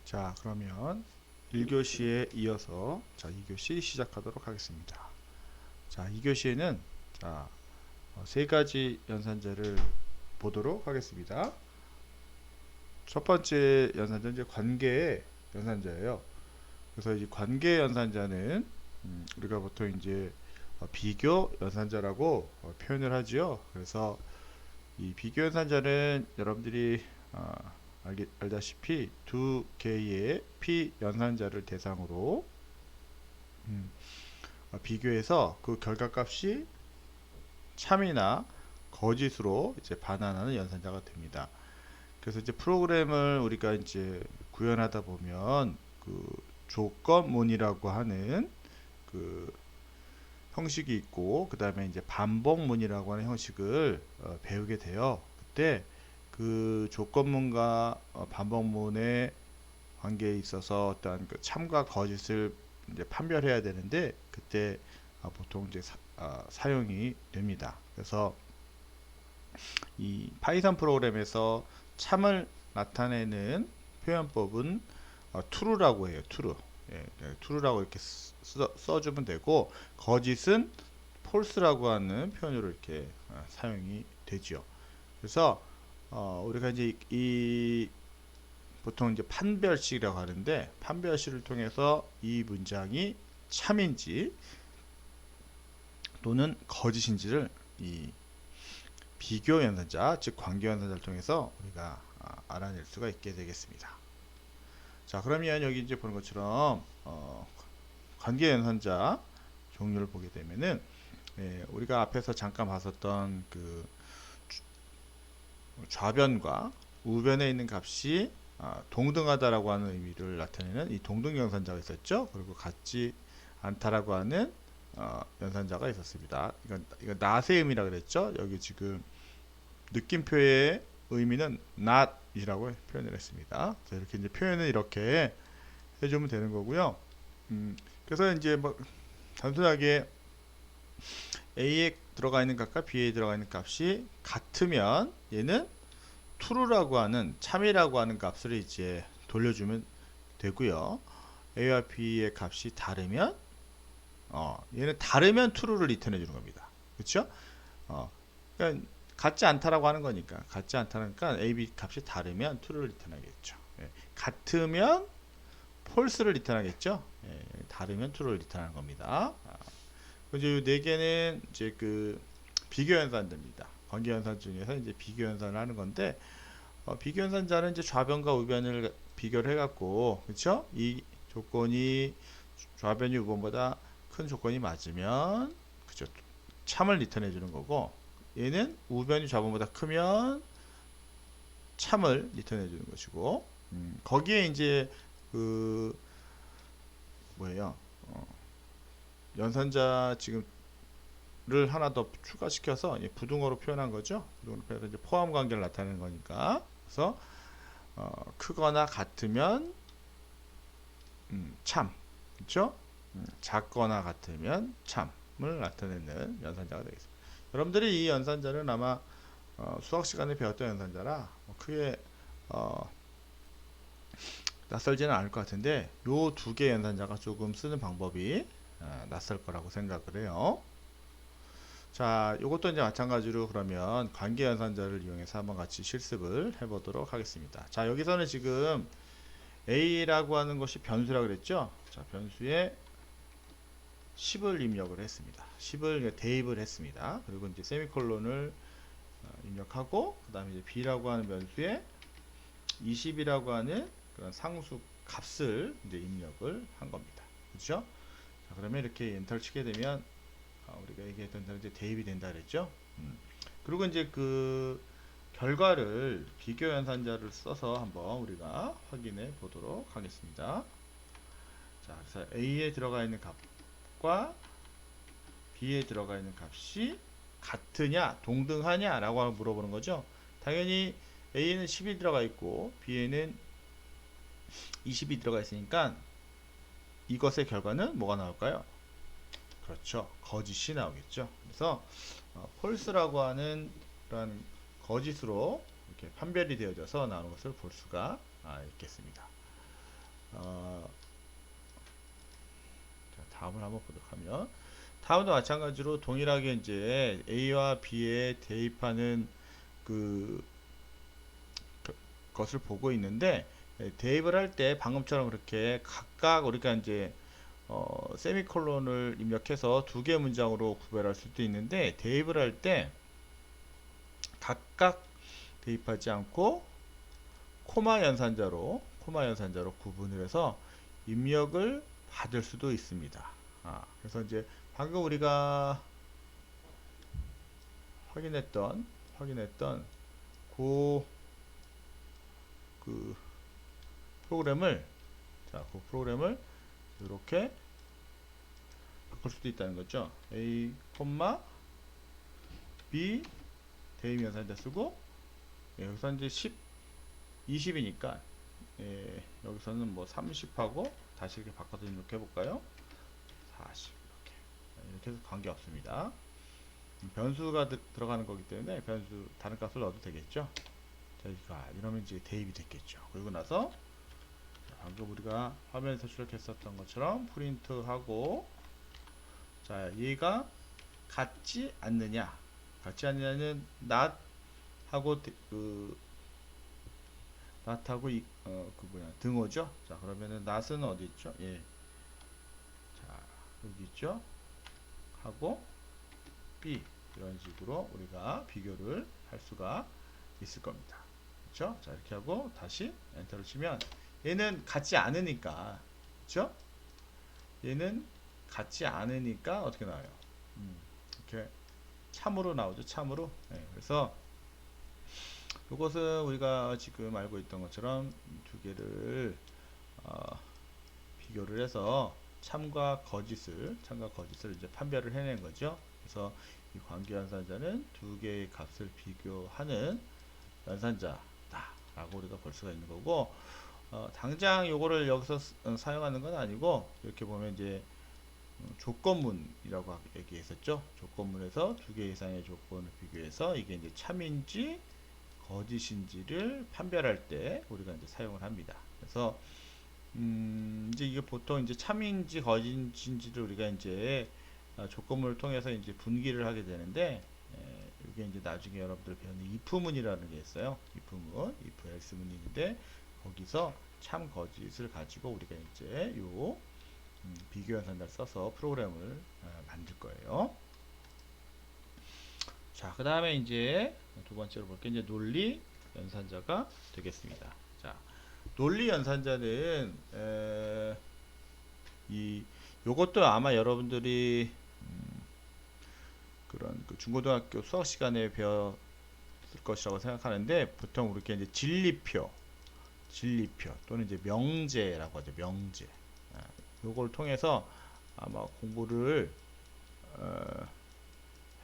자, 그러면 1교시에 이어서 2교시 시작하도록 하겠습니다. 자, 2교시에는 세 가지 연산자를 보도록 하겠습니다. 첫 번째 연산자는 이제 관계의 연산자예요. 그래서 이 관계 연산자는 우리가 보통 이제 비교 연산자라고 표현을 하지요. 그래서 이 비교 연산자는 여러분들이 알다시피 두 개의 p 연산자를 대상으로 비교해서 그 결과값이 참이나 거짓으로 이제 반환하는 연산자가 됩니다. 그래서 이제 프로그램을 우리가 이제 구현하다 보면 그 조건문이라고 하는 그 형식이 있고, 그 다음에 이제 반복문이라고 하는 형식을 배우게 돼요. 그때 그 조건문과 반복문의 관계에 있어서 어떤 그 참과 거짓을 이제 판별해야 되는데, 그때 보통 이제 사용이 됩니다. 그래서 이 파이썬 프로그램에서 참을 나타내는 표현법은 true라고 해요. true. true라고 이렇게 써주면 되고, 거짓은 false라고 하는 표현으로 이렇게 사용이 되죠. 그래서 우리가 이제 보통 이제 판별식이라고 하는데, 판별식을 통해서 이 문장이 참인지 또는 거짓인지를 이 비교 연산자, 즉 관계 연산자를 통해서 우리가 알아낼 수가 있게 되겠습니다. 자, 그러면 여기 이제 보는 것처럼 관계 연산자 종류를 보게 되면은 우리가 앞에서 잠깐 봤었던 그 좌변과 우변에 있는 값이 동등하다라고 하는 의미를 나타내는 이 동등 연산자가 있었죠. 그리고 같지 않다라고 하는 연산자가 있었습니다. 이건 not의 의미라 그랬죠. 여기 지금 느낌표의 의미는 not이라고 표현을 했습니다. 자, 이렇게 이제 표현을 이렇게 해주면 되는 거고요. 그래서 이제 뭐 단순하게 A에 들어가 있는 값과 B에 들어가 있는 값이 같으면 얘는 true라고 하는 참이라고 하는 값을 이제 돌려주면 되고요. A와 B의 값이 다르면 얘는 다르면 true를 리턴해 주는 겁니다. 그렇죠? 그러니까 같지 않다라고 하는 거니까, 같지 않다니까 A, B 값이 다르면 true를 리턴하겠죠. 같으면 false를 리턴하겠죠. 다르면 true를 리턴하는 겁니다. 이제 네 개는 이제 그 비교 연산자입니다. 관계 연산 중에서 이제 비교 연산을 하는 건데, 비교 연산자는 이제 좌변과 우변을 비교를 해갖고, 그렇죠? 이 조건이 좌변이 우변보다 큰 조건이 맞으면, 그죠? 참을 리턴해 주는 거고, 얘는 우변이 좌변보다 크면 참을 리턴해 주는 것이고, 거기에 이제 그 뭐예요? 연산자 지금를 하나 더 추가시켜서 부등호로 표현한 거죠. 부등호로 표현해서 이제 포함 관계를 나타내는 거니까. 그래서 크거나 같으면 참, 그렇죠? 작거나 같으면 참을 나타내는 연산자가 되겠습니다. 여러분들이 이 연산자는 아마 수학 시간에 배웠던 연산자라 크게 낯설지는 않을 것 같은데, 요 두 개 연산자가 조금 쓰는 방법이 낯설 거라고 생각을 해요. 자, 요것도 이제 마찬가지로 그러면 관계 연산자를 이용해서 한번 같이 실습을 해보도록 하겠습니다. 자, 여기서는 지금 A라고 하는 것이 변수라고 그랬죠? 자, 변수에 10을 입력을 했습니다. 10을 대입을 했습니다. 그리고 이제 세미콜론을 입력하고, 그 다음에 이제 B라고 하는 변수에 20이라고 하는 그런 상수 값을 이제 입력을 한 겁니다. 그렇죠? 자, 그러면 이렇게 엔터를 치게 되면 우리가 얘기했던 대로 이제 대입이 된다 그랬죠. 그리고 이제 그 결과를 비교 연산자를 써서 한번 우리가 확인해 보도록 하겠습니다. 자, 그래서 A에 들어가 있는 값과 B에 들어가 있는 값이 같으냐, 동등하냐 라고 물어보는 거죠. 당연히 A에는 10이 들어가 있고 B에는 20이 들어가 있으니까 이것의 결과는 뭐가 나올까요? 그렇죠. 거짓이 나오겠죠. 그래서 false라고 하는 그런 거짓으로 이렇게 판별이 되어져서 나오는 것을 볼 수가 있겠습니다. 자, 다음을 한번 보도록 하면, 다음도 마찬가지로 동일하게 이제 A와 B에 대입하는 그 것을 보고 있는데, 대입을 할 때 방금처럼 그렇게 각각 우리가 이제 세미콜론을 입력해서 두 개 문장으로 구별할 수도 있는데, 대입을 할 때 각각 대입하지 않고 코마 연산자로 구분을 해서 입력을 받을 수도 있습니다. 그래서 이제 방금 우리가 확인했던 그, 그 프로그램을, 그 프로그램을 이렇게 바꿀 수도 있다는 거죠. A, B 대입 연산자 쓰고, 여기서 이제 10, 20이니까 여기서는 뭐 30하고 다시 이렇게 바꿔서 이렇게 해볼까요? 40 이렇게 해서 관계 없습니다. 변수가 들어가는 거기 때문에 변수 다른 값을 넣어도 되겠죠. 자, 이러면 이제 대입이 됐겠죠. 그리고 나서 방금 우리가 화면에서 출력했었던 것처럼 프린트하고, 자, 얘가 같지 않느냐는 not 하고 not하고 등호죠. 자, 그러면은 not은 어디 있죠? 예. 자, 여기 있죠. 하고 B, 이런 식으로 우리가 비교를 할 수가 있을 겁니다. 그렇죠? 자, 이렇게 하고 다시 엔터를 치면 얘는 같지 않으니까, 그렇죠? 얘는 같지 않으니까 어떻게 나와요? 이렇게 참으로 나오죠. 참으로. 네, 그래서 이것은 우리가 지금 알고 있던 것처럼 두 개를 비교를 해서 참과 거짓을 이제 판별을 해낸 거죠. 그래서 이 관계 연산자는 두 개의 값을 비교하는 연산자다라고 우리가 볼 수가 있는 거고, 당장 요거를 여기서 사용하는 건 아니고, 이렇게 보면 이제 조건문이라고 얘기했었죠. 조건문에서 두 개 이상의 조건을 비교해서 이게 이제 참인지 거짓인지를 판별할 때 우리가 이제 사용을 합니다. 그래서 이제 이게 보통 이제 참인지 거짓인지를 우리가 이제 조건문을 통해서 이제 분기를 하게 되는데, 이게 이제 나중에 여러분들 배우는 if문이라는 게 있어요. if else 문이 있는데, 거기서 참 거짓을 가지고 우리가 이제 요 비교 연산자를 써서 프로그램을 만들 거예요. 자, 그 다음에 이제 두 번째로 볼게 이제 논리 연산자가 되겠습니다. 자, 논리 연산자는 요것도 아마 여러분들이 그런 그 중고등학교 수학 시간에 배웠을 것이라고 생각하는데, 보통 이렇게 이제 진리표 또는 이제 명제라고 하죠. 명제. 요걸 통해서 아마 공부를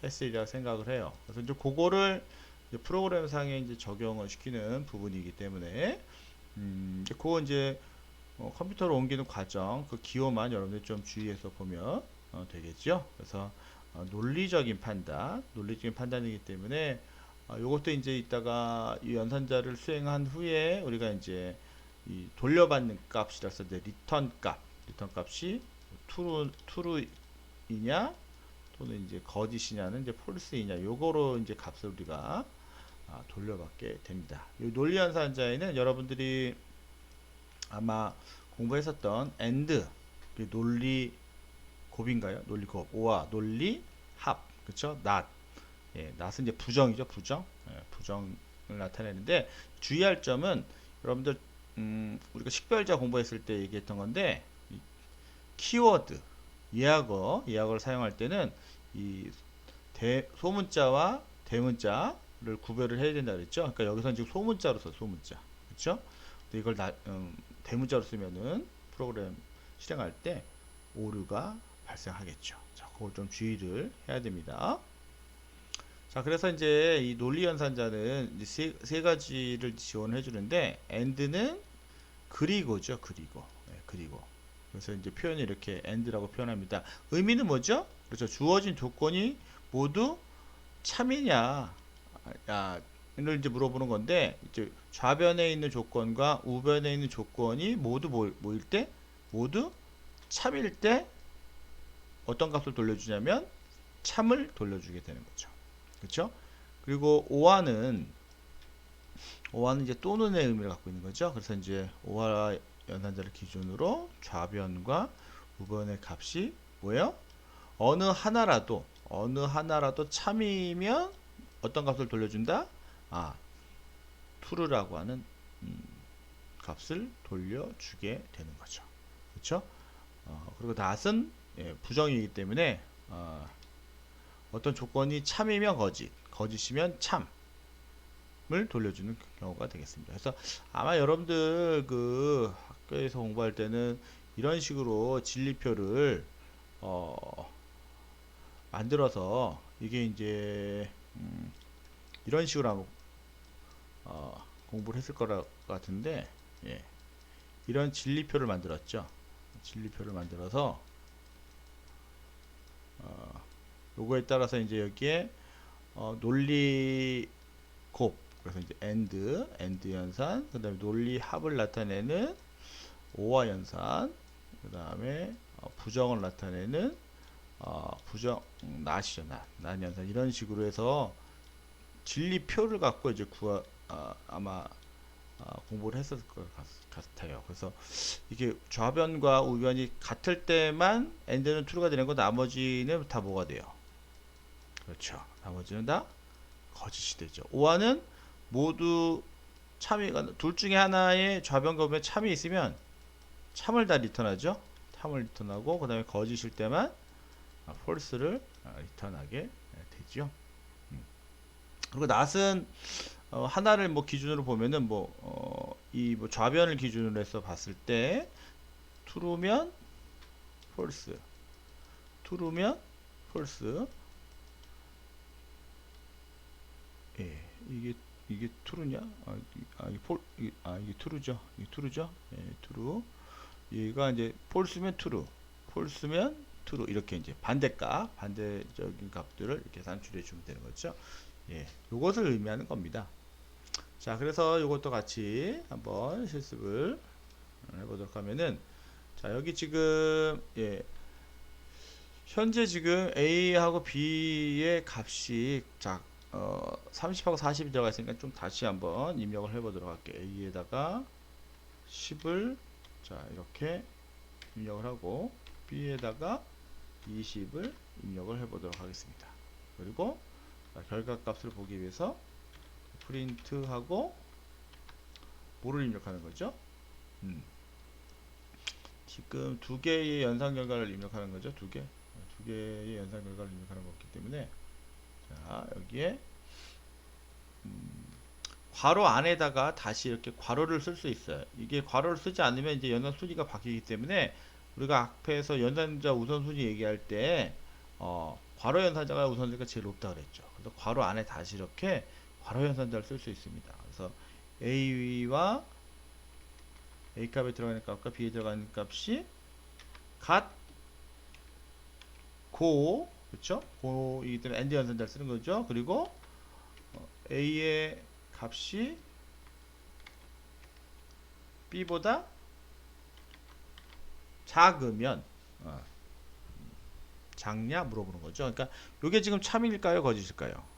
했으리라 생각을 해요. 그래서 이제 그거를 이제 프로그램 상에 이제 적용을 시키는 부분이기 때문에 이제 그거 이제 컴퓨터로 옮기는 과정, 그 기호만 여러분들 좀 주의해서 보면 되겠죠. 그래서 논리적인 판단이기 때문에 요것도 이제 이따가 이 연산자를 수행한 후에 우리가 이제 이 돌려받는 값이라서 이제 리턴 값이 true이냐 또는 이제 거짓이냐는 이제 false이냐, 요거로 이제 값을 우리가 돌려받게 됩니다. 이 논리 연산자에는 여러분들이 아마 공부했었던 and, 논리 곱인가요? 논리 곱, 오와 논리 합, 그쵸? not. 예, not은 이제 부정이죠, 부정. 예, 부정을 나타내는데, 주의할 점은 여러분들 우리가 식별자 공부했을 때 얘기했던 건데, 키워드, 예약어를 사용할 때는 이 소문자와 대문자를 구별을 해야 된다 그랬죠. 그러니까 여기서 지금 소문자로 써, 소문자, 그렇죠? 근데 이걸 대문자로 쓰면은 프로그램 실행할 때 오류가 발생하겠죠. 자, 그걸 좀 주의를 해야 됩니다. 자, 그래서 이제 이 논리 연산자는 이제 세 가지를 지원해 주는데, and는 그리고죠, 그리고. 네, 그리고. 그래서 이제 표현을 이렇게 and라고 표현합니다. 의미는 뭐죠? 그렇죠. 주어진 조건이 모두 참이냐, 이제 물어보는 건데, 이제 좌변에 있는 조건과 우변에 있는 조건이 모두 뭐일 때, 모두 참일 때 어떤 값을 돌려주냐면 참을 돌려주게 되는 거죠. 그렇죠? 그리고 오화는 이제 또는의 의미를 갖고 있는 거죠. 그래서 이제 오화 연산자를 기준으로 좌변과 우변의 값이 뭐예요? 어느 하나라도 참이면 어떤 값을 돌려준다? 아, true라고 하는 값을 돌려주게 되는 거죠. 그렇죠? 그리고 not은 부정이기 때문에 어떤 조건이 참이면 거짓이면 참을 돌려주는 경우가 되겠습니다. 그래서 아마 여러분들 그 학교에서 공부할 때는 이런 식으로 진리표를 만들어서 이게 이제 이런 식으로 한번 공부를 했을 거라 같은데, 예, 이런 진리표를 만들었죠. 진리표를 만들어서 요거에 따라서 이제 여기에 논리 곱, 그래서 이제 and 연산, 그 다음에 논리 합을 나타내는 오화 연산, 그 다음에 부정을 나타내는 부정 not이죠. not 연산, 이런 식으로 해서 진리표를 갖고 이제 아마 공부를 했었을 것 같아요. 그래서 이게 좌변과 우변이 같을 때만 and는 true가 되는 거, 나머지는 다 뭐가 돼요? 그렇죠. 나머지는 다 거짓이 되죠. 오화는 모두 참이가, 둘 중에 하나의 좌변과 우변 참이 있으면 참을 다 리턴하죠. 참을 리턴하고, 그 다음에 거짓일 때만 false를 리턴하게 되죠. 그리고 not은 하나를 뭐 기준으로 보면은 이 좌변을 기준으로 해서 봤을 때 true면 false, true면 false. 예, 이게 true냐? 이게 true죠. 이게 true죠. 예, true. 얘가 이제 false면 true, false면 true, 이렇게 이제 반대적인 값들을 이렇게 산출해 주면 되는 거죠. 예, 요것을 의미하는 겁니다. 자, 그래서 이것도 같이 한번 실습을 해보도록 하면은, 자, 여기 지금 현재 지금 A하고 B의 값이 30하고 40이 들어가 있으니까 좀 다시 한번 입력을 해보도록 할게요. A에다가 10을 자 이렇게 입력을 하고, B에다가 20을 입력을 해보도록 하겠습니다. 그리고 결과값을 보기 위해서 프린트하고 뭐를 입력하는 거죠? 지금 두 개의 연산 결과를 입력하는 거죠. 두 개의 연산 결과를 입력하는 거기 때문에, 자, 여기에 괄호 안에다가 다시 이렇게 괄호를 쓸 수 있어요. 이게 괄호를 쓰지 않으면 이제 연산 순위가 바뀌기 때문에, 우리가 앞에서 연산자 우선순위 얘기할 때 괄호 연산자가 우선순위가 제일 높다 그랬죠. 그래서 괄호 안에 다시 이렇게 괄호 연산자를 쓸 수 있습니다. 그래서 A와 A 값에 들어가는 값과 B에 들어가는 값이 같고, 그렇죠? 고이기 때문에 AND 연산자를 쓰는 거죠. 그리고 A의 값이 B보다 작으면 작냐 물어보는 거죠. 그러니까 이게 지금 참일까요, 거짓일까요?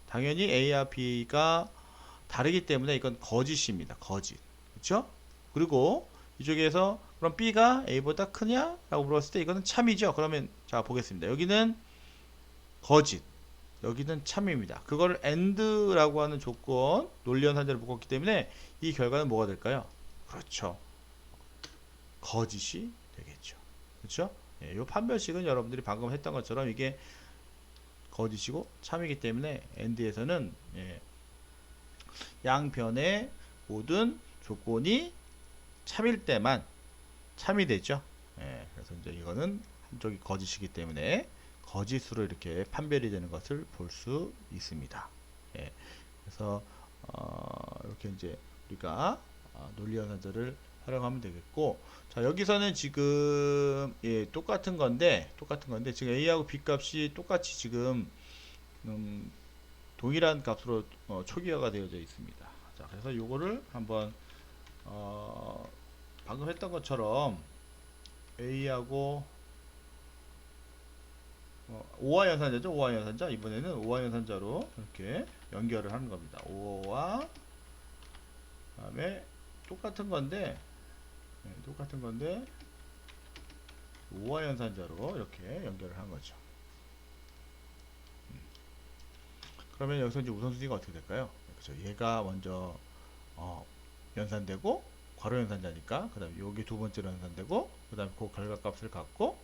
당연히 A와 B가 다르기 때문에 이건 거짓입니다. 거짓. 그렇죠? 그리고 이쪽에서 그럼 B가 A보다 크냐? 라고 물었을 때 이거는 참이죠. 그러면 자 보겠습니다. 여기는 거짓, 여기는 참입니다. 그걸 AND라고 하는 조건, 논리연산자를 묶었기 때문에 이 결과는 뭐가 될까요? 그렇죠. 거짓이 되겠죠. 그렇죠? 이 판별식은 여러분들이 방금 했던 것처럼 이게 거짓이고 참이기 때문에 AND에서는 양변의 모든 조건이 참일 때만 참이 되죠. 그래서 이제 이거는 한쪽이 거짓이기 때문에 거짓으로 이렇게 판별이 되는 것을 볼 수 있습니다. 그래서 이렇게 이제 우리가 논리연산자를 활용하면 되겠고, 자 여기서는 지금 똑같은 건데 지금 A하고 B 값이 똑같이 지금 동일한 값으로 초기화가 되어져 있습니다. 자, 그래서 요거를 한번 방금 했던 것처럼 A하고 O와 연산자죠. O와 연산자. 이번에는 O와 연산자로 이렇게 연결을 하는 겁니다. O와 그다음에 똑같은 건데 O와 연산자로 이렇게 연결을 한 거죠. 그러면 여기서 이제 우선순위가 어떻게 될까요? 그렇죠. 얘가 먼저 연산되고 괄호 연산자니까 그다음에 여기 두 번째로 연산되고 그다음에 그 결과값을 갖고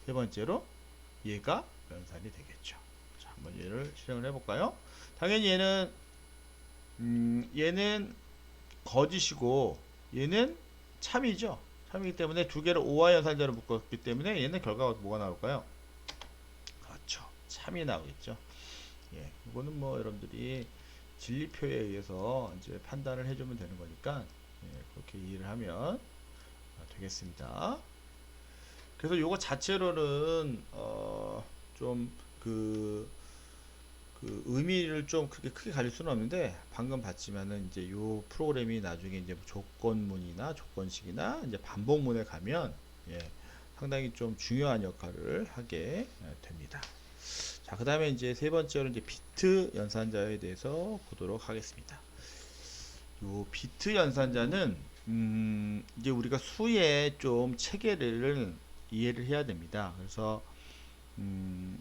세 번째로 얘가 연산이 되겠죠. 자, 한번 얘를 실행을 해볼까요? 당연히 얘는 거짓이고 얘는 참이죠. 참이기 때문에 두 개를 O와 연산자로 묶었기 때문에 얘는 결과가 뭐가 나올까요? 그렇죠. 참이 나오겠죠. 예, 이거는 뭐 여러분들이 진리표에 의해서 이제 판단을 해주면 되는 거니까 그렇게 이해를 하면 되겠습니다. 그래서 요거 자체로는 좀 그 의미를 좀 크게 가질 수는 없는데 방금 봤지만은 이제 요 프로그램이 나중에 이제 조건문이나 조건식이나 이제 반복문에 가면 상당히 좀 중요한 역할을 하게 됩니다. 자, 그 다음에 이제 세 번째로 이제 비트 연산자에 대해서 보도록 하겠습니다. 요 비트 연산자는 이제 우리가 수의 좀 체계를 이해를 해야 됩니다. 그래서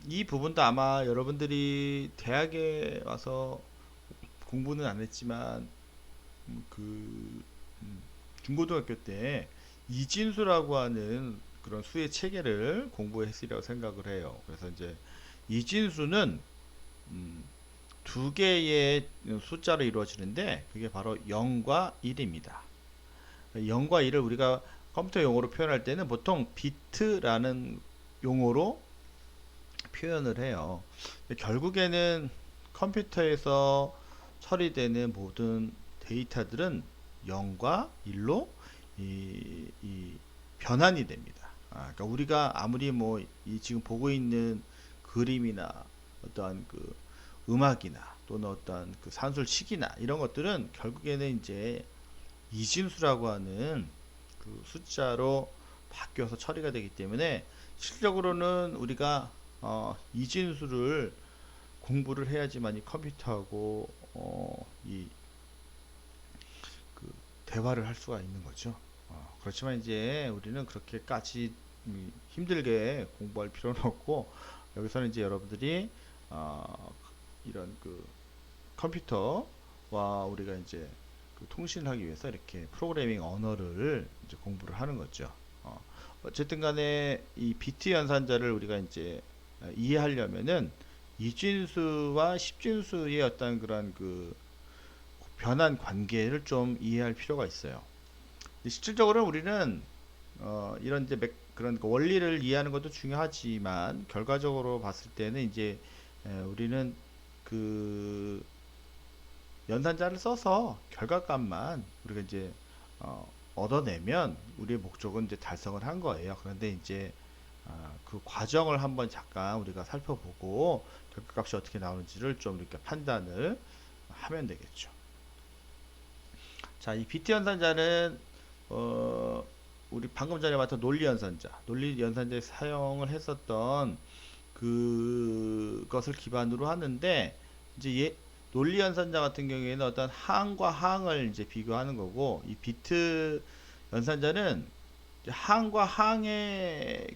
이 부분도 아마 여러분들이 대학에 와서 공부는 안 했지만 중고등학교 때 이진수라고 하는 그런 수의 체계를 공부했으리라고 생각을 해요. 그래서 이제 이진수는 두 개의 숫자로 이루어지는데 그게 바로 0과 1입니다. 0과 1을 우리가 컴퓨터 용어로 표현할 때는 보통 비트라는 용어로 표현을 해요. 결국에는 컴퓨터에서 처리되는 모든 데이터들은 0과 1로 변환이 됩니다. 그러니까 우리가 아무리 뭐 지금 보고 있는 그림이나 어떠한 그 음악이나 또는 어떠한 그 산술식이나 이런 것들은 결국에는 이제 이진수라고 하는 그 숫자로 바뀌어서 처리가 되기 때문에 실질적으로는 우리가 이진수를 공부를 해야지만 이 컴퓨터하고 그 대화를 할 수가 있는 거죠. 그렇지만 이제 우리는 그렇게까지 힘들게 공부할 필요는 없고 여기서는 이제 여러분들이 이런 그 컴퓨터와 우리가 이제 그 통신을 하기 위해서 이렇게 프로그래밍 언어를 이제 공부를 하는 거죠. 어쨌든 간에 이 비트 연산자를 우리가 이제 이해하려면은 이진수와 십진수의 어떤 그런 그 변환 관계를 좀 이해할 필요가 있어요. 실질적으로 우리는 이런 이제 그런 원리를 이해하는 것도 중요하지만 결과적으로 봤을 때는 이제 우리는 그 연산자를 써서 결과값만 우리가 이제 얻어내면 우리의 목적은 이제 달성을 한 거예요. 그런데 이제 그 과정을 한번 잠깐 우리가 살펴보고 결과값이 어떻게 나오는지를 좀 이렇게 판단을 하면 되겠죠. 자, 이 비트 연산자는 우리 방금 전에 봤던 논리 연산자에 사용을 했었던 그것을 기반으로 하는데 이제 논리 연산자 같은 경우에는 어떤 항과 항을 이제 비교하는 거고 이 비트 연산자는 항과 항의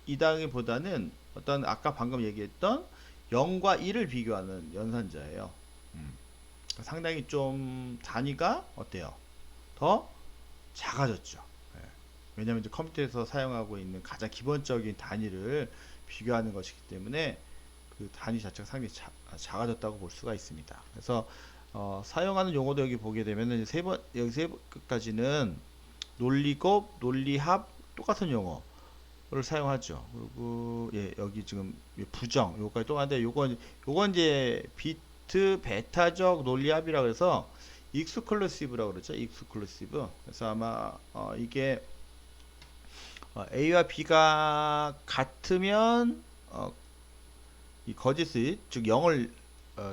개념이다기보다는 어떤 아까 방금 얘기했던 0과 1을 비교하는 연산자예요. 상당히 좀 단위가 어때요? 더 작아졌죠. 왜냐하면 이제 컴퓨터에서 사용하고 있는 가장 기본적인 단위를 비교하는 것이기 때문에 그 단위 자체가 상당히 작아졌다고 볼 수가 있습니다. 그래서 사용하는 용어도 여기 보게 되면은 여기 세 번까지는 논리곱, 논리합 똑같은 용어를 사용하죠. 그리고 여기 지금 부정 요거까지 또 하는데 요건 이제 비트 베타적 논리합이라고 해서 익스클루시브라고 그러죠. 익스클루시브. 그래서 아마 이게 A와 B가 같으면 이 거짓을 즉 0을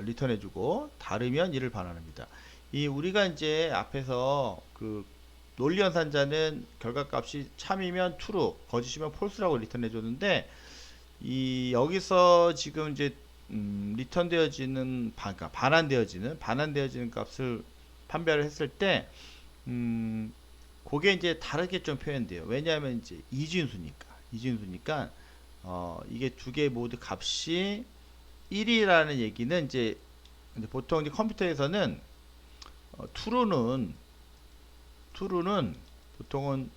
리턴해주고 다르면 1을 반환합니다. 이 우리가 이제 앞에서 그 논리 연산자는 결과값이 참이면 true, 거짓이면 false라고 리턴해줬는데 이 여기서 지금 이제 리턴되어지는 그러니까 반환되어지는 값을 판별을 했을 때 그게 이제 다르게 좀 표현돼요. 왜냐하면 이제 이진수니까 이게 두 개 모두 값이 1이라는 얘기는 이제 보통 이제 컴퓨터에서는 true는 보통은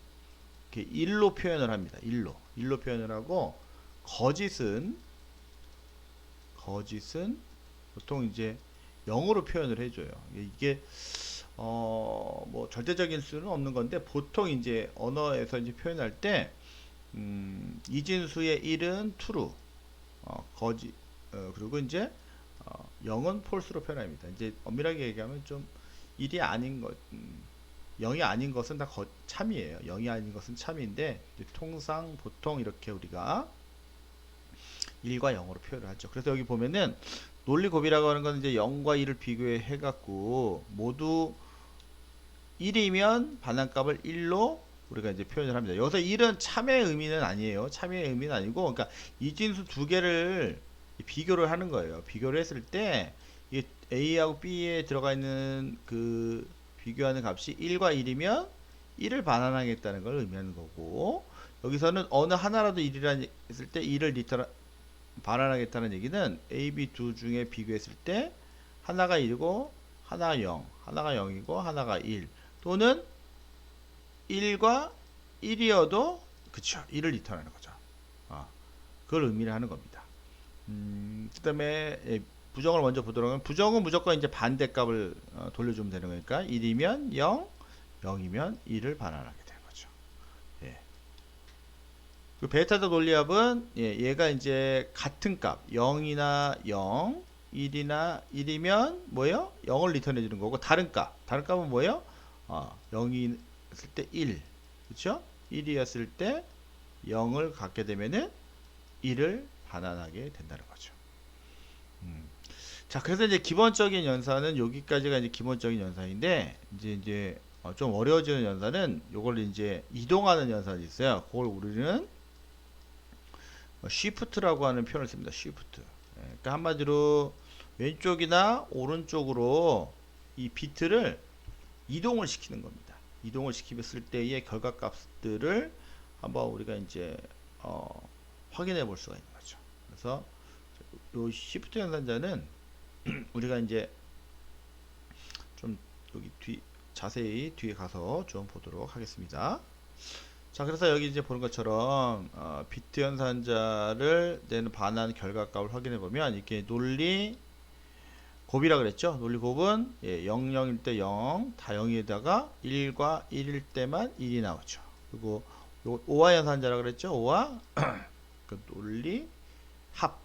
이렇게 1로 표현을 합니다. 1로 표현을 하고 거짓은 보통 이제 0으로 표현을 해줘요. 이게 뭐 절대적인 수는 없는 건데 보통 이제 언어에서 이제 표현할 때 이진수의 1은 true, 그리고 이제 0은 false로 표현합니다. 이제 엄밀하게 얘기하면 좀 1이 아닌 것, 0이 아닌 것은 다 참이에요. 0이 아닌 것은 참인데 통상 보통 이렇게 우리가 1과 0으로 표현을 하죠. 그래서 여기 보면은 논리 곱이라고 하는 건 이제 0과 1을 비교해 갖고 모두 1이면 반환값을 1로 우리가 이제 표현을 합니다. 여기서 1은 참의 의미는 아니에요. 참의 의미는 아니고, 그러니까 이진수 두 개를 비교를 하는 거예요. 비교를 했을 때 이게 A하고 B에 들어가 있는 그 비교하는 값이 1과 1이면 1을 반환하겠다는 걸 의미하는 거고, 여기서는 어느 하나라도 1이라 했을 때 1을 반환하겠다는 얘기는 A, B 두 중에 비교했을 때 하나가 1이고 하나가 0, 하나가 0이고 하나가 1, 또는 1과 1이어도 그쵸, 1을 리턴하는 거죠. 그걸 의미를 하는 겁니다. 그 다음에 부정을 먼저 보도록 하면, 부정은 무조건 이제 반대값을 돌려주면 되는 거니까 1이면 0, 0이면 1을 반환하게 되는 거죠. 예. 그 베타적 논리합은 얘가 이제 같은 값 0이나 0, 1이나 1이면 뭐예요? 0을 리턴해 주는 거고, 다른 값은 뭐예요? 0이 있을 때 1, 그렇죠? 1이었을 때 0을 갖게 되면은 1을 반환하게 된다는 거죠. 자, 그래서 이제 기본적인 연산은 여기까지가 이제 기본적인 연산인데, 이제 좀 어려워지는 연산은 요걸 이제 이동하는 연산이 있어요. 그걸 우리는 쉬프트라고 하는 표현을 씁니다. 쉬프트. 그러니까 한마디로 왼쪽이나 오른쪽으로 이 비트를 이동을 시키는 겁니다. 이동을 시켰을 때의 결과값들을 한번 우리가 이제 확인해 볼 수가 있는 거죠. 그래서 요 쉬프트 연산자는 우리가 이제 좀 여기 자세히 뒤에 가서 좀 보도록 하겠습니다. 자, 그래서 여기 이제 보는 것처럼 비트 연산자를 내는 반환 결과값을 확인해 보면 이렇게 논리 곱이라 그랬죠. 논리 곱은 0, 0일 때 0, 다 0에다가 1과 1일 때만 1이 나오죠. 그리고 요 오화 연산자라 그랬죠. 오화 그 논리 합.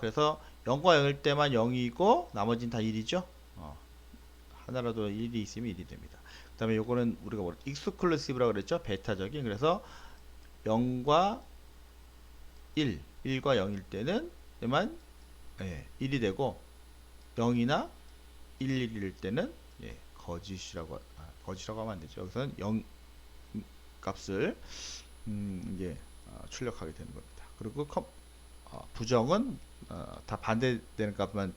그래서 0과 0일 때만 0이고 나머지는 다 1이죠. 하나라도 1이 있으면 1이 됩니다. 그 다음에 요거는 우리가 뭐 익스클루시브라고 그랬죠. 베타적인. 그래서 0과 1, 1과 0일 때는 만 1이 되고, 0이나 1일 때는 거짓이라고 하면 안 되죠. 여기서는 0 값을 이제 출력하게 되는 겁니다. 그리고 부정은 다 반대되는 값만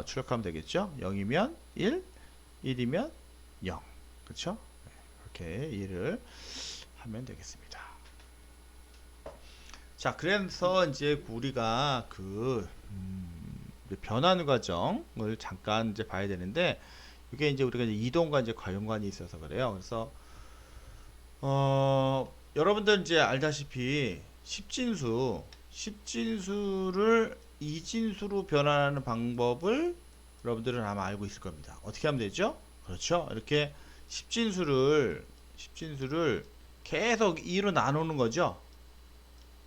출력하면 되겠죠. 0이면 1, 1이면 0. 그렇죠? 이렇게 일을 하면 되겠습니다. 자, 그래서 이제 우리가 그 변환 과정을 잠깐 이제 봐야 되는데, 이게 이제 우리가 이제 이동과 이제 관련관이 있어서 그래요. 그래서 여러분들 이제 알다시피 10진수를 2진수로 변환하는 방법을 여러분들은 아마 알고 있을 겁니다. 어떻게 하면 되죠? 그렇죠. 이렇게 10진수를 계속 2로 나누는 거죠.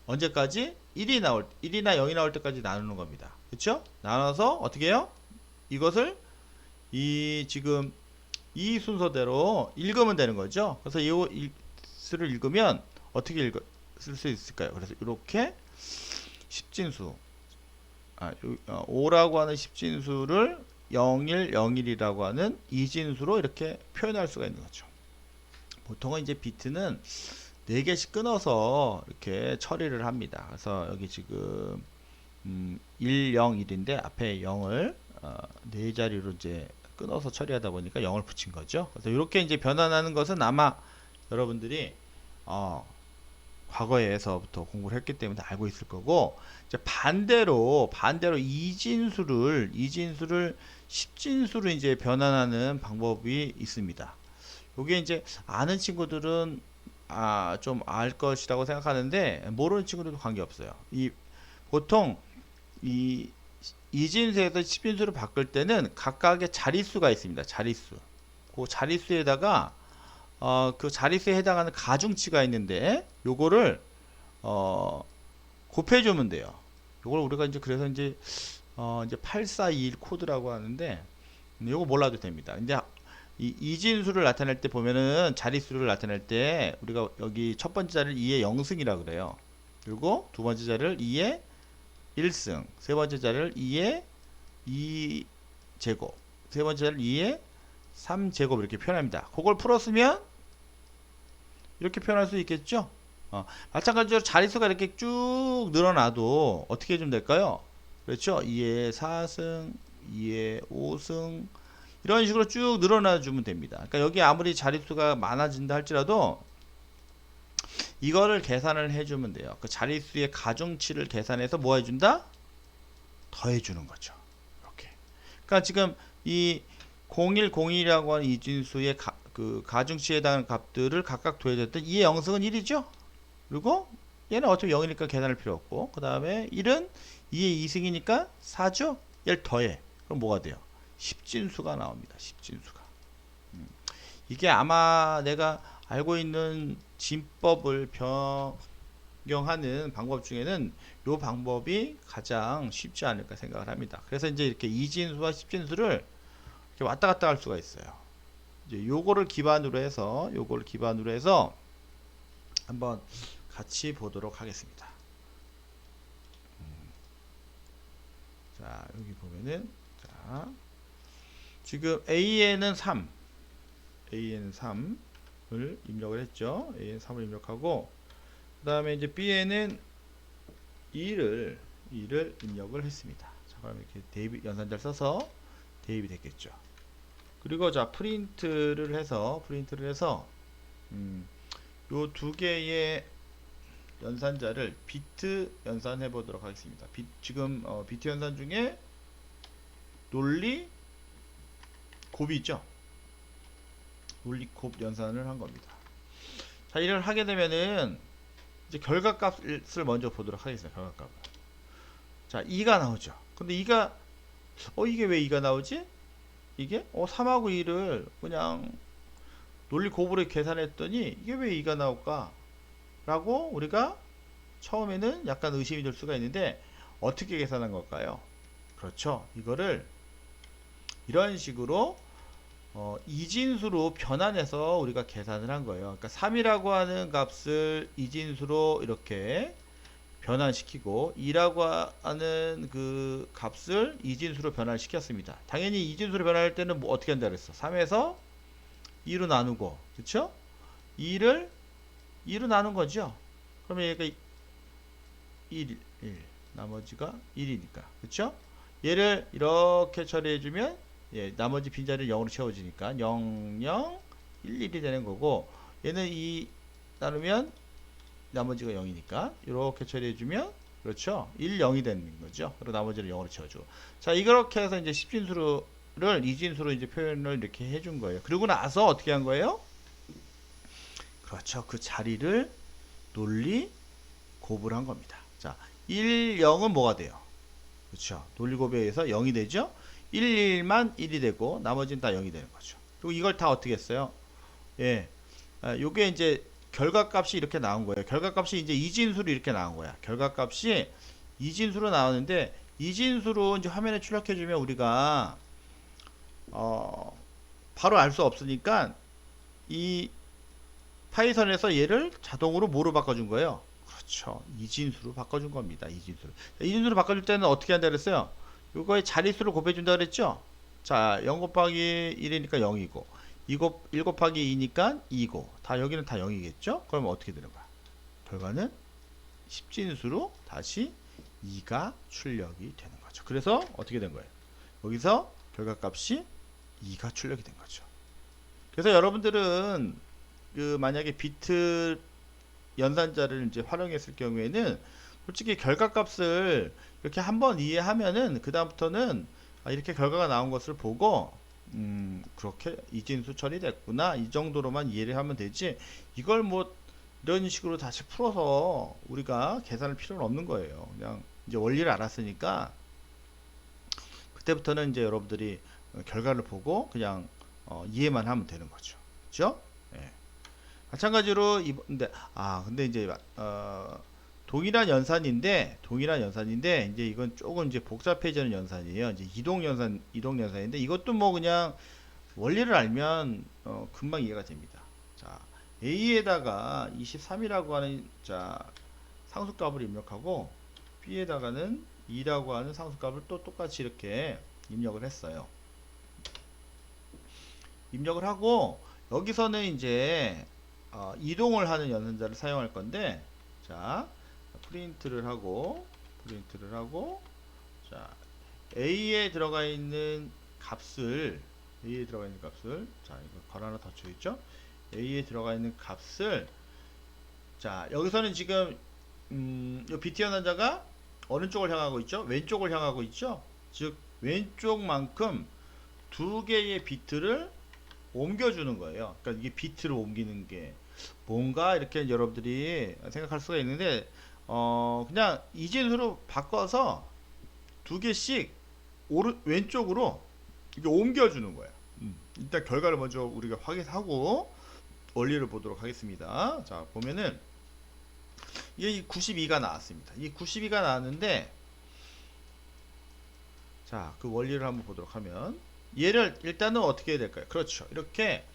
언제까지? 1이나 0이 나올 때까지 나누는 겁니다. 그렇죠? 나눠서 어떻게 해요? 이것을 지금 이 순서대로 읽으면 되는 거죠. 그래서 이 수를 읽으면 어떻게 쓸 수 있을까요? 그래서 이렇게 10진수 5라고 하는 10진수를 01, 01이라고 하는 이진수로 이렇게 표현할 수가 있는 거죠. 보통은 이제 비트는 4개씩 끊어서 이렇게 처리를 합니다. 그래서 여기 지금 1, 0, 1인데 앞에 0을 4자리로 이제 끊어서 처리하다 보니까 0을 붙인 거죠. 그래서 이렇게 이제 변환하는 것은 아마 여러분들이 과거에서부터 공부를 했기 때문에 알고 있을 거고, 이제 반대로 이진수를 10진수로 이제 변환하는 방법이 있습니다. 요게 이제 아는 친구들은 좀 알 것이라고 생각하는데, 모르는 친구들도 관계없어요. 보통 이 이진수에서 10진수로 바꿀 때는 각각의 자릿수가 있습니다. 자릿수. 그 자릿수에다가 그 자릿수에 해당하는 가중치가 있는데, 요거를 곱해주면 돼요. 요걸 우리가 이제 그래서 이제 8421 코드라고 하는데, 요거 몰라도 됩니다. 근데 이 이진수를 나타낼 때 보면은, 자릿수를 나타낼 때 우리가 여기 첫 번째 자리를 2의 0승이라 그래요. 그리고 두 번째 자리를 2의 1승, 세 번째 자리를 2의 2제곱, 세 번째 자리를 2의 3제곱 이렇게 표현합니다. 그걸 풀었으면 이렇게 표현할 수 있겠죠. 마찬가지로 자릿수가 이렇게 쭉 늘어나도 어떻게 해주면 될까요? 그렇죠. 2의 4승, 2의 5승 이런 식으로 쭉 늘어나 주면 됩니다. 그러니까 여기 아무리 자릿수가 많아진다 할지라도 이거를 계산을 해주면 돼요. 그 자릿수의 가중치를 계산해서 뭐 해준다? 더해주는 거죠. 이렇게. 그러니까 지금 이 0101이라고 하는 이진수의 그 가중치에 해당하는 값들을 각각 더해줬더니 2의 0승은 1이죠. 그리고 얘는 어차피 0이니까 계산할 필요 없고, 그 다음에 1은 2의 2승이니까 4죠. 얘를 더해. 그럼 뭐가 돼요? 10진수가 나옵니다. 10진수가. 이게 아마 내가 알고 있는 진법을 변경하는 방법 중에는 이 방법이 가장 쉽지 않을까 생각을 합니다. 그래서 이제 이렇게 이진수와 10진수를 이렇게 왔다 갔다 할 수가 있어요. 이제 요거를 기반으로 해서 한번 같이 보도록 하겠습니다. 자, 여기 보면은, 자, 지금 A에는 3을 입력을 했죠. A에는 3을 입력하고, 그 다음에 이제 B에는 2를 입력을 했습니다. 자, 그럼 이렇게 대입 연산자를 써서 대입이 됐겠죠. 그리고 자, 프린트를 해서 요 두 개의 연산자를 비트 연산해 보도록 하겠습니다. 지금 비트 연산 중에 논리 곱이 있죠. 논리 곱 연산을 한 겁니다. 자, 이걸 하게 되면은 이제 결과값을 먼저 보도록 하겠습니다. 결과값을. 자, 2가 나오죠. 근데 2가 이게 왜 2가 나오지? 이게 3하고 2를 그냥 논리 곱으로 계산했더니 이게 왜 2가 나올까? 라고 우리가 처음에는 약간 의심이 들 수가 있는데, 어떻게 계산한 걸까요? 그렇죠. 이거를 이런 식으로 이진수로 변환해서 우리가 계산을 한 거예요. 그러니까 3이라고 하는 값을 이진수로 이렇게 변환시키고 2라고 하는 그 값을 이진수로 변환시켰습니다. 당연히 이진수로 변환할 때는 뭐 어떻게 한다 그랬어? 3에서 2로 나누고, 그쵸? 2를 2로 나눈 거죠. 그러면 얘가 1, 나머지가 1이니까, 그쵸? 얘를 이렇게 처리해주면 나머지 빈자리를 0으로 채워지니까 0, 0, 1, 1이 되는 거고, 얘는 2 나누면 나머지가 0이니까 이렇게 처리해주면, 그렇죠? 1, 0이 되는 거죠. 그리고 나머지를 0으로 채워주고. 자, 이렇게 해서 이제 10진수를 이진수로 이제 표현을 이렇게 해준 거예요. 그리고 나서 어떻게 한 거예요? 그렇죠. 그 자리를 논리 곱을 한 겁니다. 자, 1, 0은 뭐가 돼요? 그렇죠. 논리 곱에 의해서 0이 되죠. 1, 1만 1이 되고 나머지는 다 0이 되는 거죠. 그리고 이걸 다 어떻게 했어요? 요게 이제 결과값이 이렇게 나온 거예요. 결과값이 이제 이진수로 이렇게 나온 거야. 결과값이 이진수로 나오는데, 이진수로 이제 화면에 출력해 주면 우리가 바로 알 수 없으니까 이 파이썬에서 얘를 자동으로 뭐로 바꿔준 거예요? 그렇죠. 이진수로 바꿔준 겁니다. 이진수로. 이진수로 바꿔줄 때는 어떻게 한다 그랬어요? 이거의 자릿수를 곱해준다 그랬죠? 자, 0 곱하기 1이니까 0이고, 1 곱하기 2니까 2고, 다 여기는 다 0이겠죠? 그러면 어떻게 되는 거야? 결과는 10진수로 다시 2가 출력이 되는 거죠. 그래서 어떻게 된 거예요? 여기서 결과값이 2가 출력이 된 거죠. 그래서 여러분들은 그 만약에 비트 연산자를 이제 활용했을 경우에는 솔직히 결과값을 이렇게 한번 이해하면은 그 다음부터는 이렇게 결과가 나온 것을 보고 그렇게 이진수 처리됐구나 이 정도로만 이해를 하면 되지, 이걸 뭐 이런 식으로 다시 풀어서 우리가 계산할 필요는 없는 거예요. 그냥 이제 원리를 알았으니까 그때부터는 이제 여러분들이 결과를 보고 그냥 이해만 하면 되는 거죠. 그렇죠? 예. 마찬가지로 근데 이제 동일한 연산인데 이제 이건 조금 이제 복잡해지는 연산이에요. 이제 이동 연산인데 이것도 뭐 그냥 원리를 알면 금방 이해가 됩니다. 자, A에다가 23이라고 하는 상수값을 입력하고 B에다가는 2라고 하는 상수값을 또 똑같이 이렇게 입력을 했어요. 입력을 하고 여기서는 이제 이동을 하는 연산자를 사용할 건데, 자, 프린트를 하고 자, A에 들어가 있는 값을 자, 이거 괄호 하나 더 쳐 있죠? A에 들어가 있는 값을, 자, 여기서는 지금 이 비트 연산자가 어느 쪽을 향하고 있죠? 왼쪽을 향하고 있죠? 즉 왼쪽만큼 두 개의 비트를 옮겨주는 거예요. 그러니까 이게 비트를 옮기는 게 뭔가 이렇게 여러분들이 생각할 수가 있는데, 그냥 이진수로 바꿔서 두 개씩 왼쪽으로 이게 옮겨주는 거예요. 일단 결과를 먼저 우리가 확인하고 원리를 보도록 하겠습니다. 자, 보면은 이게 92가 나왔습니다. 이 92가 나왔는데, 자, 그 원리를 한번 보도록 하면 얘를 일단은 어떻게 해야 될까요? 그렇죠. 이렇게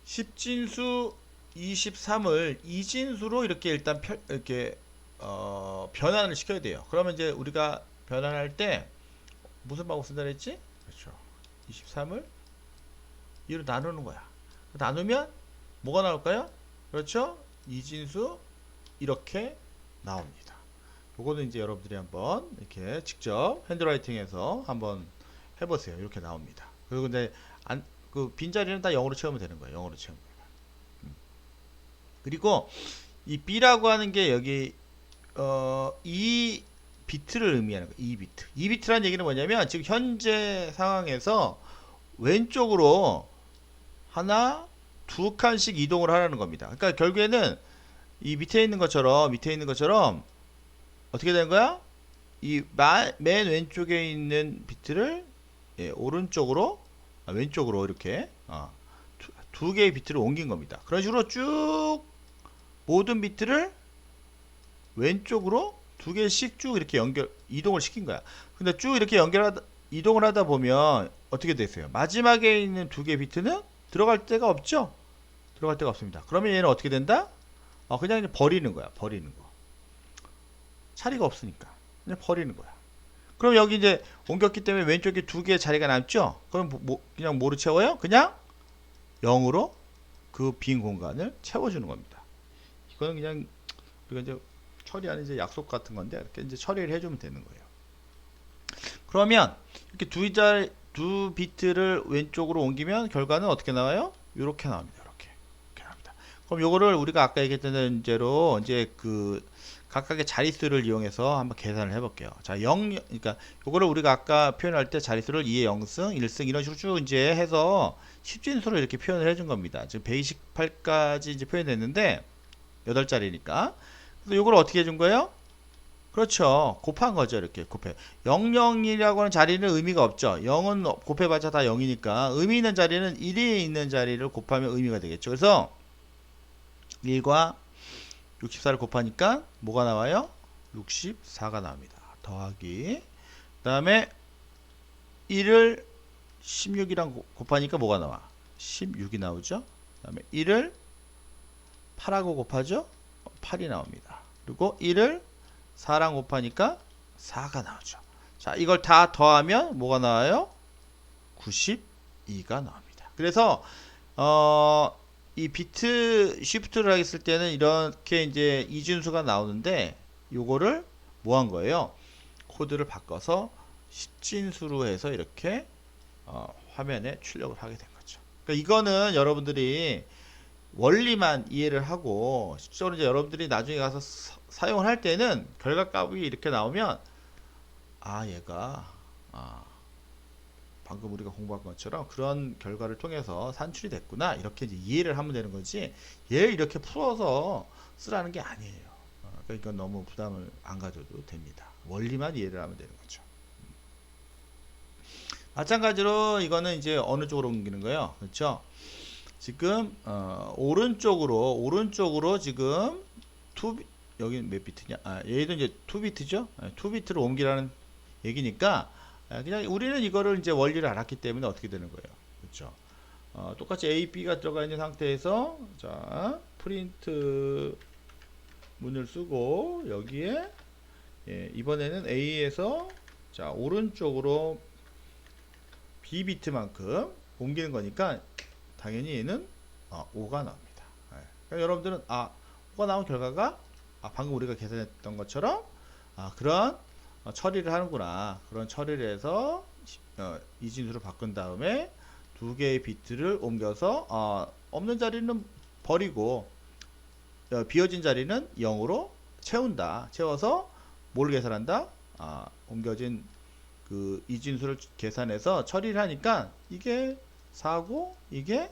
10진수 23을 이진수로 이렇게 일단 변환을 시켜야 돼요. 그러면 이제 우리가 변환할 때 무슨 방법 쓴다 그랬지? 그렇죠. 23을 2로 나누는 거야. 나누면 뭐가 나올까요? 그렇죠. 이진수 이렇게 나옵니다. 요거는 이제 여러분들이 한번 이렇게 직접 핸드라이팅해서 한번 해보세요. 이렇게 나옵니다. 그리고 근데 그 빈자리는 다 0으로 채우면 되는 거예요. 0으로 채우면. 그리고 이 B라고 하는 게 여기 이 비트를 의미하는 거예요. 이 비트. 이 비트라는 얘기는 뭐냐면 지금 현재 상황에서 왼쪽으로 하나, 두 칸씩 이동을 하라는 겁니다. 그러니까 결국에는 이 밑에 있는 것처럼 어떻게 되는 거야? 이 맨 왼쪽에 있는 비트를 오른쪽으로 왼쪽으로 이렇게 두 개의 비트를 옮긴 겁니다. 그런 식으로 쭉 모든 비트를 왼쪽으로 두 개씩 쭉 이렇게 이동을 시킨 거야. 근데 쭉 이렇게 이동을 하다 보면 어떻게 됐어요? 마지막에 있는 두 개의 비트는 들어갈 데가 없죠? 들어갈 데가 없습니다. 그러면 얘는 어떻게 된다? 그냥 버리는 거야. 버리는 거. 자리가 없으니까 그냥 버리는 거야. 그럼 여기 이제 옮겼기 때문에 왼쪽에 두 개의 자리가 남죠? 그럼 그냥 뭐로 채워요? 그냥 0으로 그 빈 공간을 채워주는 겁니다. 이거는 그냥 우리가 이제 처리하는 이제 약속 같은 건데 이렇게 이제 처리를 해주면 되는 거예요. 그러면 이렇게 두 비트를 왼쪽으로 옮기면 결과는 어떻게 나와요? 이렇게 나옵니다. 이렇게 나옵니다. 그럼 요거를 우리가 아까 얘기했던 대로 이제 그 각각의 자릿수를 이용해서 한번 계산을 해볼게요. 자, 그러니까 요거를 우리가 아까 표현할 때 자릿수를 2의 0승, 1승 이런 식으로 쭉 이제 해서 10진수로 이렇게 표현을 해준 겁니다. 지금 128까지 이제 표현됐는데 8자리니까. 그래서 요걸 어떻게 해준 거예요? 그렇죠. 곱한 거죠. 이렇게 곱해. 00이라고 하는 자리는 의미가 없죠. 0은 곱해봤자 다 0이니까 의미 있는 자리는 1이 있는 자리를 곱하면 의미가 되겠죠. 그래서 1과 64를 곱하니까 뭐가 나와요? 64가 나옵니다. 더하기 그 다음에 1을 16이랑 곱하니까 뭐가 나와? 16이 나오죠. 그 다음에 1을 8하고 곱하죠. 8이 나옵니다. 그리고 1을 4랑 곱하니까 4가 나오죠. 자, 이걸 다 더하면 뭐가 나와요? 92가 나옵니다. 그래서 이 비트 쉬프트를 했을 때는 이렇게 이제 이진수가 나오는데 요거를 뭐 한 거예요? 코드를 바꿔서 10진수로 해서 이렇게 화면에 출력을 하게 된 거죠. 그러니까 이거는 여러분들이 원리만 이해를 하고 실제로 이제 여러분들이 나중에 가서 사용을 할 때는 결과값이 이렇게 나오면 얘가 방금 우리가 공부한 것처럼 그런 결과를 통해서 산출이 됐구나 이렇게 이제 이해를 하면 되는 거지 얘를 이렇게 풀어서 쓰라는 게 아니에요. 그러니까 이건 너무 부담을 안 가져도 됩니다. 원리만 이해를 하면 되는 거죠. 마찬가지로 이거는 이제 어느 쪽으로 옮기는 거예요? 그렇죠? 지금 오른쪽으로 지금 여기 몇 비트냐? 얘도 이제 2비트죠? 2비트로 옮기라는 얘기니까 그냥 우리는 이거를 이제 원리를 알았기 때문에 어떻게 되는 거예요? 그렇죠? 똑같이 A, B가 들어가 있는 상태에서 자 프린트 문을 쓰고 여기에 이번에는 A에서 자 오른쪽으로 B 비트만큼 옮기는 거니까 당연히 얘는 5가 나옵니다. 그러니까 여러분들은 5가 나온 결과가 방금 우리가 계산했던 것처럼 그런 처리를 하는구나. 그런 처리를 해서 이진수로 바꾼 다음에 두 개의 비트를 옮겨서 없는 자리는 버리고 비어진 자리는 0으로 채운다. 채워서 뭘 계산한다? 옮겨진 그 이진수를 계산해서 처리를 하니까 이게 4고 이게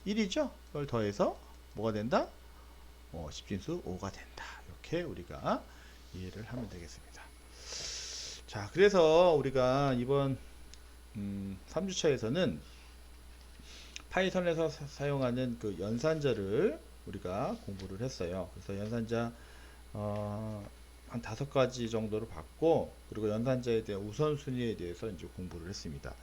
1이죠. 그걸 더해서 뭐가 된다? 10진수 5가 된다. 이렇게 우리가 이해를 하면 되겠습니다. 자, 그래서 우리가 이번 3주차에서는 파이썬에서 사용하는 그 연산자를 우리가 공부를 했어요. 그래서 연산자 한 5가지 정도를 봤고, 그리고 연산자에 대한 우선순위에 대해서 이제 공부를 했습니다.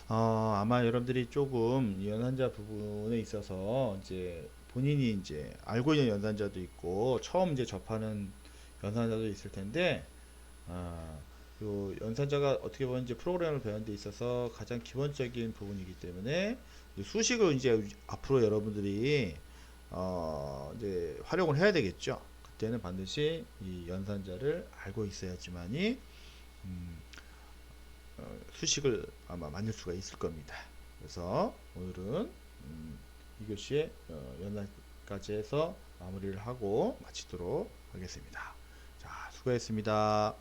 아마 여러분들이 조금 연산자 부분에 있어서 이제 본인이 이제 알고 있는 연산자도 있고 처음 이제 접하는 연산자도 있을 텐데 요 연산자가 어떻게 보면 이제 프로그램을 배우는 데 있어서 가장 기본적인 부분이기 때문에 수식을 이제 앞으로 여러분들이 이제 활용을 해야 되겠죠. 그때는 반드시 이 연산자를 알고 있어야지만이 수식을 아마 만들 수가 있을 겁니다. 그래서 오늘은 이 교시에 연산까지 해서 마무리를 하고 마치도록 하겠습니다. 자, 수고했습니다.